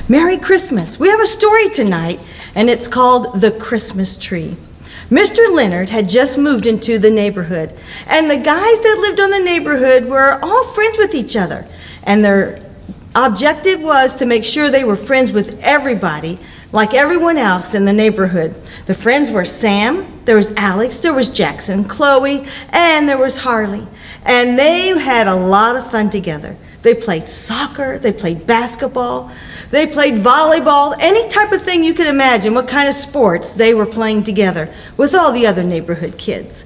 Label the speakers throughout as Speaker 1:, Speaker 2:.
Speaker 1: Merry Christmas. We have a story tonight, and it's called The Christmas Tree. Mr. Leonard had just moved into the neighborhood, and the guys that lived on the neighborhood were all friends with each other, and their objective was to make sure they were friends with everybody, like everyone else in the neighborhood. The friends were Sam, there was Alex, there was Jackson, Chloe, and there was Harley, and they had a lot of fun together. They played soccer, they played basketball, they played volleyball, any type of thing you could imagine, what kind of sports they were playing together with all the other neighborhood kids.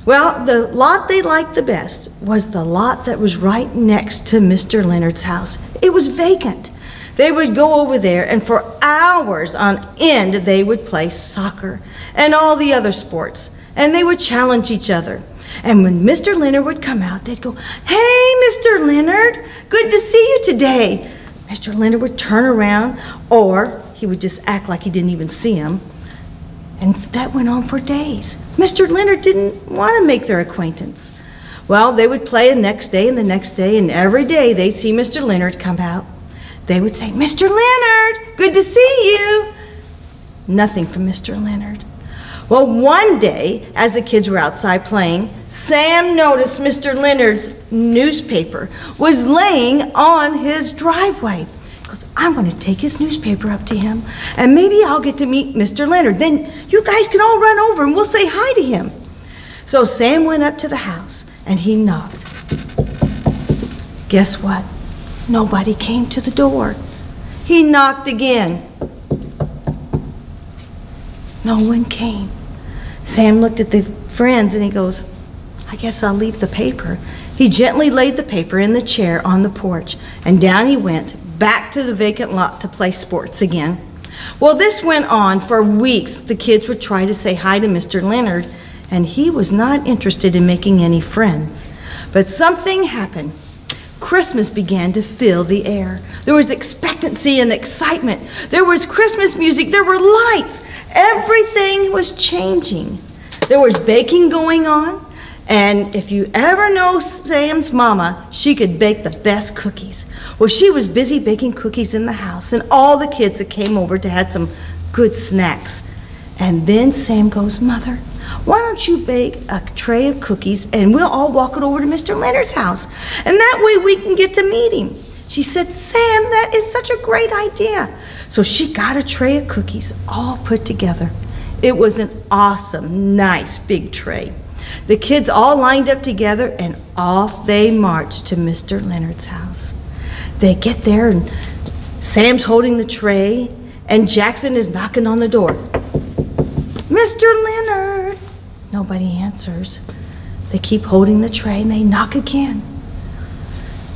Speaker 1: Well, the lot they liked the best was the lot that was right next to Mr. Leonard's house. It was vacant. They would go over there, and for hours on end, they would play soccer and all the other sports, and they would challenge each other. And when Mr. Leonard would come out, they'd go, "Hey, Mr. Leonard, good to see you today." Mr. Leonard would turn around, or he would just act like he didn't even see him. And that went on for days. Mr. Leonard didn't want to make their acquaintance. Well, they would play the next day and the next day, and every day they'd see Mr. Leonard come out. They would say, "Mr. Leonard, good to see you." Nothing from Mr. Leonard. Well, one day, as the kids were outside playing, Sam noticed Mr. Leonard's newspaper was laying on his driveway. He goes, "I'm going to take his newspaper up to him, and maybe I'll get to meet Mr. Leonard. Then you guys can all run over and we'll say hi to him." So Sam went up to the house and he knocked. Guess what? Nobody came to the door. He knocked again. No one came. Sam looked at the friends and he goes, "I guess I'll leave the paper." He gently laid the paper in the chair on the porch, and down he went back to the vacant lot to play sports again. Well, this went on for weeks. The kids would try to say hi to Mr. Leonard, and he was not interested in making any friends. But something happened. Christmas began to fill the air. There was expectancy and excitement. There was Christmas music. There were lights. Everything was changing. There was baking going on. And if you ever know Sam's mama, she could bake the best cookies. Well, she was busy baking cookies in the house, and all the kids that came over to have some good snacks. And then Sam goes, "Mother, why don't you bake a tray of cookies and we'll all walk it over to Mr. Leonard's house, and that way we can get to meet him." She said, "Sam, that is such a great idea." So she got a tray of cookies all put together. It was an awesome, nice big tray. The kids all lined up together and off they marched to Mr. Leonard's house. They get there and Sam's holding the tray and Jackson is knocking on the door. "Mr. Leonard." Nobody answers. They keep holding the tray and they knock again.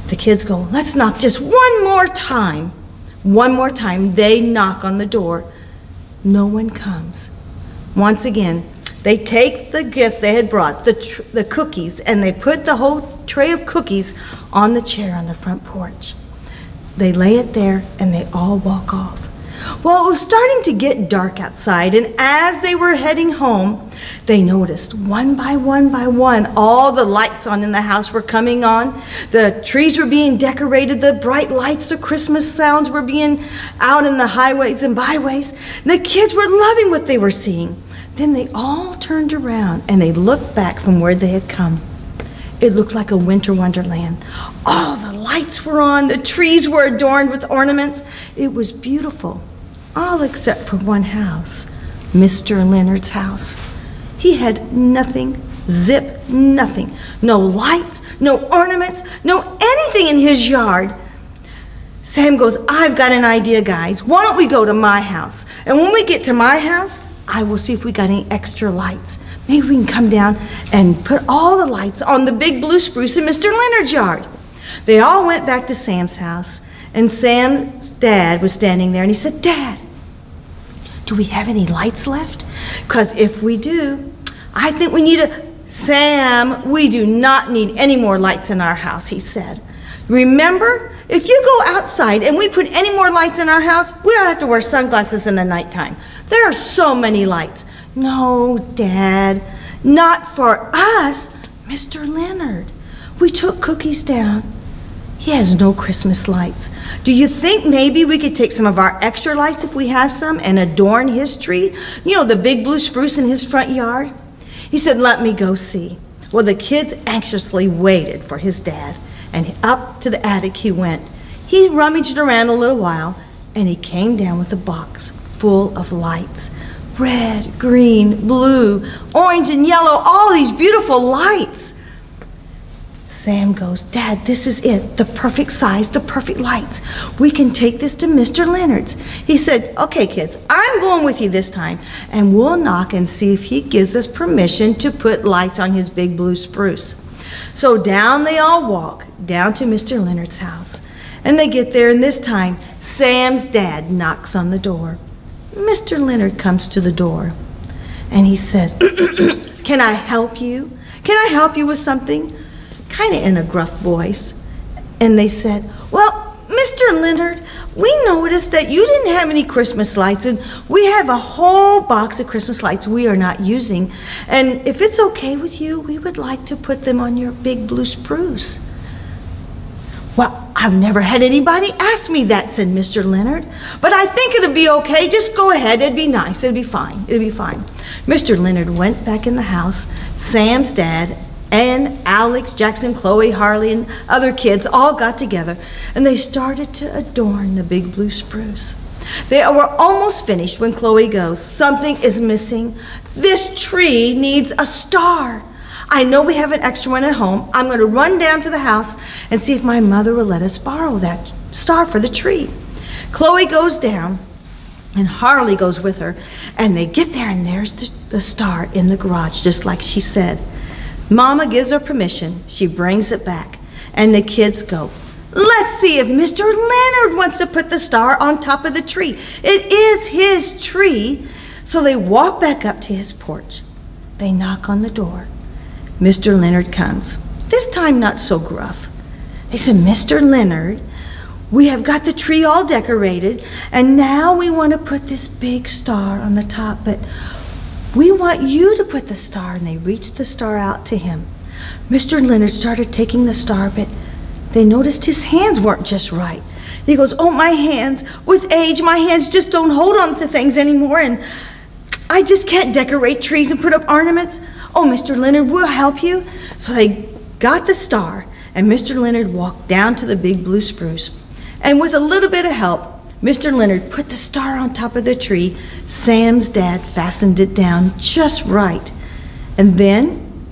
Speaker 1: The kids go, "Let's knock just one more time." One more time, they knock on the door. No one comes. Once again, they take the gift they had brought, the cookies, and they put the whole tray of cookies on the chair on the front porch. They lay it there and they all walk off. Well, it was starting to get dark outside, and as they were heading home, they noticed one by one, all the lights on in the house were coming on. The trees were being decorated, the bright lights, the Christmas sounds were being out in the highways and byways. The kids were loving what they were seeing. Then they all turned around and they looked back from where they had come. It looked like a winter wonderland. All the lights were on, the trees were adorned with ornaments. It was beautiful, all except for one house, Mr. Leonard's house. He had nothing, zip, nothing. No lights, no ornaments, no anything in his yard. Sam goes, "I've got an idea, guys. Why don't we go to my house? And when we get to my house, I will see if we got any extra lights. Maybe we can come down and put all the lights on the big blue spruce in Mr. Leonard's yard." They all went back to Sam's house, and Sam's dad was standing there, and he said, "Dad, do we have any lights left? Because if we do, I think we need a..." "Sam, we do not need any more lights in our house," he said. "Remember, if you go outside and we put any more lights in our house, we don't have to wear sunglasses in the nighttime. There are so many lights." "No, Dad, not for us, Mr. Leonard. We took cookies down He has no Christmas lights. Do you think maybe we could take some of our extra lights if we have some and adorn his tree? You know, the big blue spruce in his front yard? He said, let me go see. Well, the kids anxiously waited for his dad, and up to the attic he went. He rummaged around a little while, and he came down with a box full of lights. Red, green, blue, orange, and yellow, all these beautiful lights. Sam goes, Dad, this is it, the perfect size, the perfect lights. We can take this to Mr. Leonard's. He said, okay, kids, I'm going with you this time, and we'll knock and see if he gives us permission to put lights on his big blue spruce. So down they all walk, down to Mr. Leonard's house. And they get there, and this time, Sam's dad knocks on the door. Mr. Leonard comes to the door, and he says, can I help you? Can I help you with something? Kind of in a gruff voice. And they said, well, Mr. Leonard, we noticed that you didn't have any Christmas lights, and we have a whole box of Christmas lights we are not using. And if it's okay with you, we would like to put them on your big blue spruce. Well, I've never had anybody ask me that, said Mr. Leonard, but I think it'll be okay. Just go ahead. It'd be nice. It'll be fine. It'll be fine. Mr. Leonard went back in the house. Sam's dad and Alex, Jackson, Chloe, Harley, and other kids all got together, and they started to adorn the big blue spruce. They were almost finished when Chloe goes, something is missing. This tree needs a star. I know we have an extra one at home. I'm going to run down to the house and see if my mother will let us borrow that star for the tree. Chloe goes down, and Harley goes with her, and they get there, and there's the star in the garage, just like she said. Mama gives her permission. She brings it back, and the kids go, let's see if Mr. Leonard wants to put the star on top of the tree. It is his tree. So they walk back up to his porch. They knock on the door. Mr. Leonard comes, this time not so gruff. They said, Mr. Leonard, we have got the tree all decorated, and now we want to put this big star on the top, but we want you to put the star. And they reached the star out to him. Mr. Leonard started taking the star, but they noticed his hands weren't just right. He goes, oh, my hands, with age, my hands just don't hold on to things anymore, and I just can't decorate trees and put up ornaments. Oh, Mr. Leonard, we'll help you. So they got the star, and Mr. Leonard walked down to the big blue spruce. And with a little bit of help, Mr. Leonard put the star on top of the tree. Sam's dad fastened it down just right. And then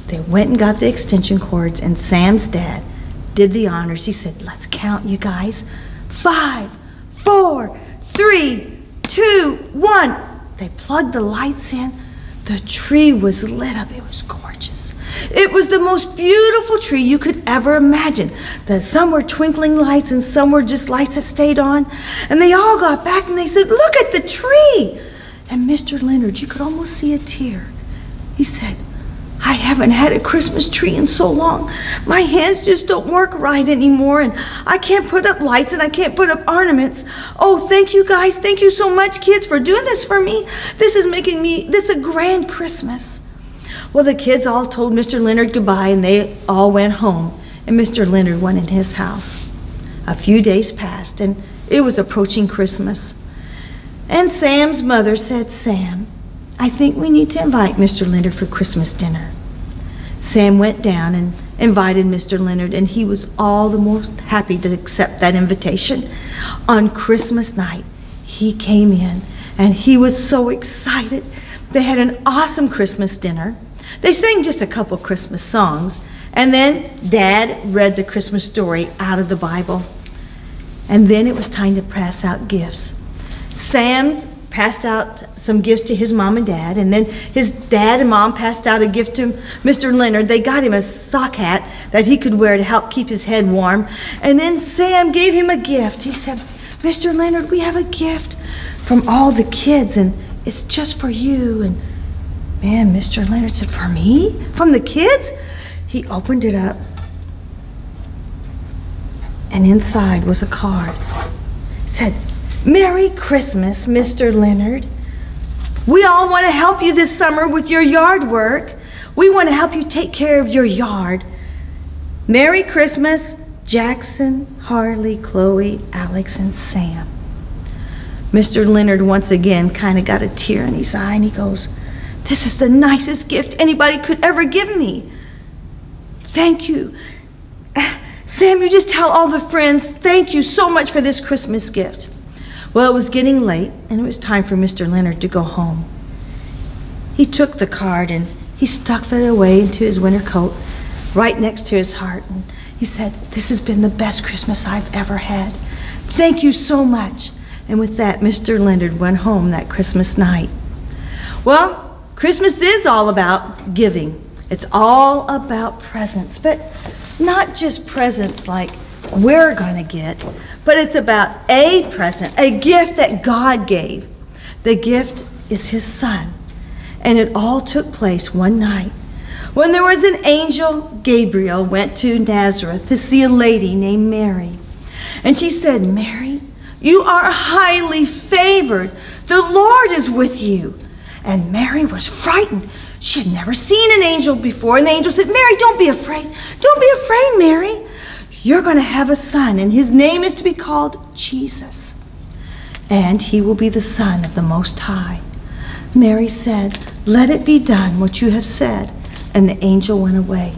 Speaker 1: they went and got the extension cords, and Sam's dad did the honors. He said, let's count, you guys. 5, 4, 3, 2, 1. They plugged the lights in. The tree was lit up. It was gorgeous. It was the most beautiful tree you could ever imagine. Some were twinkling lights, and some were just lights that stayed on. And they all got back, and they said, look at the tree. And Mr. Leonard, you could almost see a tear. He said, I haven't had a Christmas tree in so long. My hands just don't work right anymore, and I can't put up lights, and I can't put up ornaments. Oh, thank you guys. Thank you so much, kids, for doing this for me. This is making this a grand Christmas. Well, the kids all told Mr. Leonard goodbye, and they all went home, and Mr. Leonard went in his house. A few days passed, and it was approaching Christmas. And Sam's mother said, Sam, I think we need to invite Mr. Leonard for Christmas dinner. Sam went down and invited Mr. Leonard, and he was all the more happy to accept that invitation. On Christmas night, he came in, and he was so excited. They had an awesome Christmas dinner. They sang just a couple Christmas songs, and then Dad read the Christmas story out of the Bible. And then it was time to pass out gifts. Sam's passed out some gifts to his mom and dad, and then his dad and mom passed out a gift to Mr. Leonard. They got him a sock hat that he could wear to help keep his head warm. And then Sam gave him a gift. He said, Mr. Leonard, we have a gift from all the kids, and it's just for you. And man, Mr. Leonard said, for me? From the kids? He opened it up, and inside was a card. It said, Merry Christmas, Mr. Leonard. We all want to help you this summer with your yard work. We want to help you take care of your yard. Merry Christmas, Jackson, Harley, Chloe, Alex, and Sam. Mr. Leonard once again kind of got a tear in his eye, and he goes, "This is the nicest gift anybody could ever give me. Thank you. Sam, you just tell all the friends, thank you so much for this Christmas gift." Well, it was getting late, and it was time for Mr. Leonard to go home. He took the card, and he stuck it away into his winter coat, right next to his heart. And he said, "This has been the best Christmas I've ever had. Thank you so much." And with that, Mr. Leonard went home that Christmas night. Well, Christmas is all about giving. It's all about presents, but not just presents like we're going to get, but it's about a present, a gift that God gave. The gift is his son. And it all took place one night when there was an angel, Gabriel, went to Nazareth to see a lady named Mary. And she said, "Mary, you are highly favored. The Lord is with you." And Mary was frightened. She had never seen an angel before. And the angel said, "Mary, don't be afraid. Don't be afraid, Mary. You're going to have a son, and his name is to be called Jesus. And he will be the Son of the Most High." Mary said, "Let it be done what you have said." And the angel went away.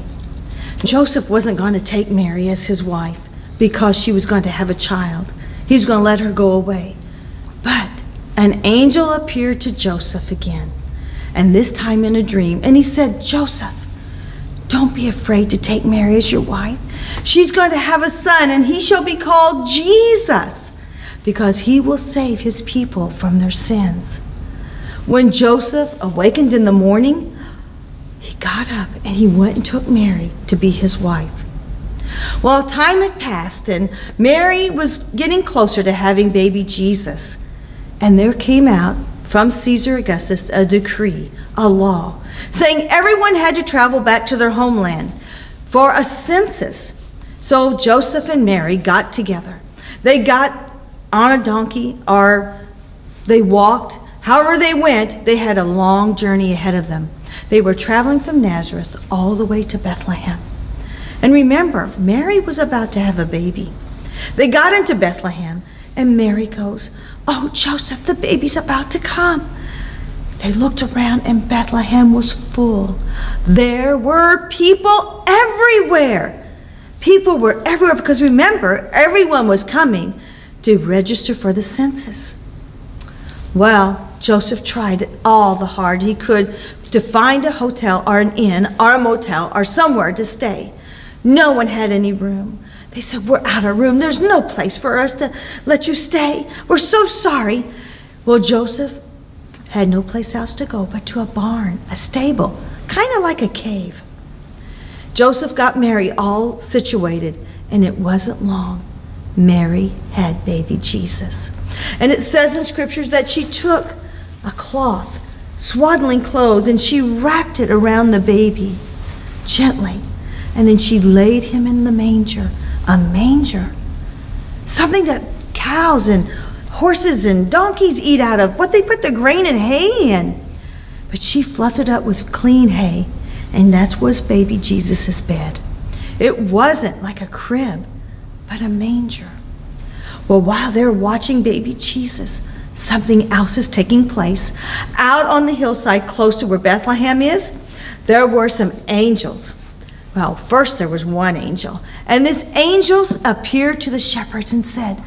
Speaker 1: Joseph wasn't going to take Mary as his wife because she was going to have a child. He was going to let her go away. But an angel appeared to Joseph again, and this time in a dream. And he said, "Joseph, don't be afraid to take Mary as your wife. She's going to have a son, and he shall be called Jesus, because he will save his people from their sins." When Joseph awakened in the morning, he got up and he went and took Mary to be his wife. Well, time had passed, and Mary was getting closer to having baby Jesus. And there came out from Caesar Augustus a decree, a law, saying everyone had to travel back to their homeland for a census. So Joseph and Mary got together. They got on a donkey, or they walked. However they went, they had a long journey ahead of them. They were traveling from Nazareth all the way to Bethlehem. And remember, Mary was about to have a baby. They got into Bethlehem, and Mary goes, "Oh, Joseph, the baby's about to come." They looked around, and Bethlehem was full. There were people everywhere. People were everywhere because remember, everyone was coming to register for the census. Well, Joseph tried all the hard he could to find a hotel or an inn or a motel or somewhere to stay. No one had any room. They said, "We're out of room. There's no place for us to let you stay. We're so sorry." Well, Joseph had no place else to go but to a barn, a stable, kind of like a cave. Joseph got Mary all situated, and it wasn't long. Mary had baby Jesus. And it says in scriptures that she took a cloth, swaddling clothes, and she wrapped it around the baby gently. And then she laid him in the manger, a manger, something that cows and horses and donkeys eat out of, what they put the grain and hay in. But she fluffed it up with clean hay, and that was baby Jesus' bed. It wasn't like a crib, but a manger. Well, while they're watching baby Jesus, something else is taking place. Out on the hillside close to where Bethlehem is, there were some angels. Well, first there was one angel, and this angel appeared to the shepherds and said,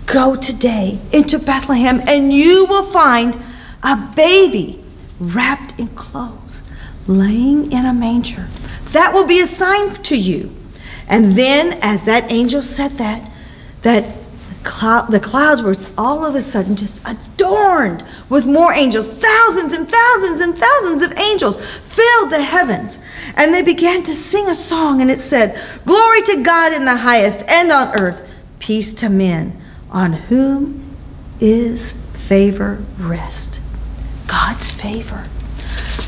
Speaker 1: "Go today into Bethlehem, and you will find a baby wrapped in clothes, laying in a manger. That will be a sign to you." And then, as that angel said that, the clouds were all of a sudden just adorned with more angels. Thousands and thousands and thousands of angels filled the heavens. And they began to sing a song, and it said, "Glory to God in the highest, and on earth, peace to men, on whom is favor rest." God's favor.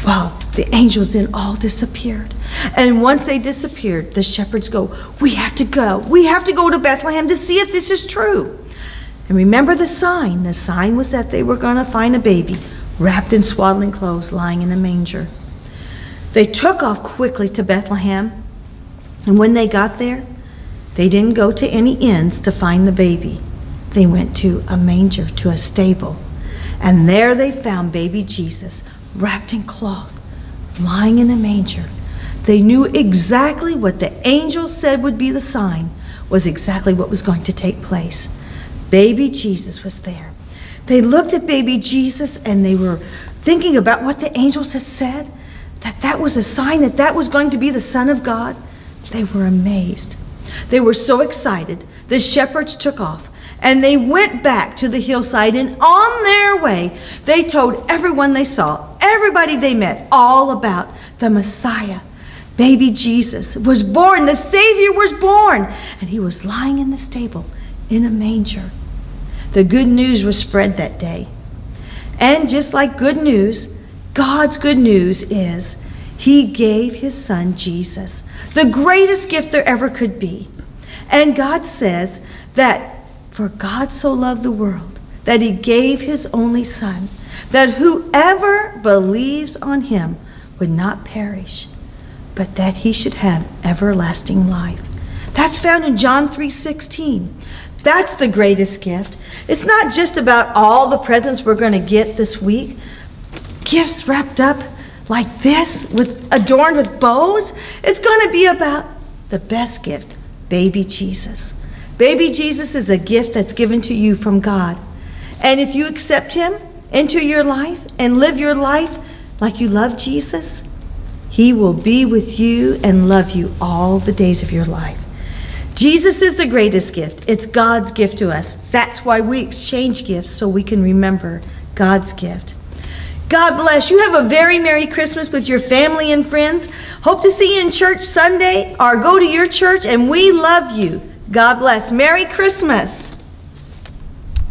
Speaker 1: Well, the angels then all disappeared. And once they disappeared, the shepherds go, "We have to go. We have to go to Bethlehem to see if this is true." And remember the sign. The sign was that they were going to find a baby wrapped in swaddling clothes lying in a manger. They took off quickly to Bethlehem. And when they got there, They didn't go to any inns to find the baby. They went to a manger, to a stable. And there they found baby Jesus, wrapped in cloth, lying in a manger. They knew exactly what the angel said would be the sign, was exactly what was going to take place. Baby Jesus was there. They looked at baby Jesus and they were thinking about what the angels had said, that was a sign that was going to be the Son of God. They were amazed. They were so excited. The shepherds took off and they went back to the hillside, and on their way, they told everyone they saw, everybody they met, all about the Messiah. Baby Jesus was born. The Savior was born. And he was lying in the stable in a manger. The good news was spread that day. And just like good news, God's good news is he gave his son Jesus, the greatest gift there ever could be. And God says that for God so loved the world that he gave his only son, that whoever believes on him would not perish, but that he should have everlasting life. That's found in John 3:16. That's the greatest gift. It's not just about all the presents we're going to get this week. Gifts wrapped up like this, adorned with bows. It's going to be about the best gift, baby Jesus. Baby Jesus is a gift that's given to you from God. And if you accept him into your life and live your life like you love Jesus, he will be with you and love you all the days of your life. Jesus is the greatest gift. It's God's gift to us. That's why we exchange gifts, so we can remember God's gift. God bless. You have a very Merry Christmas with your family and friends. Hope to see you in church Sunday or go to your church, and we love you. God bless. Merry Christmas.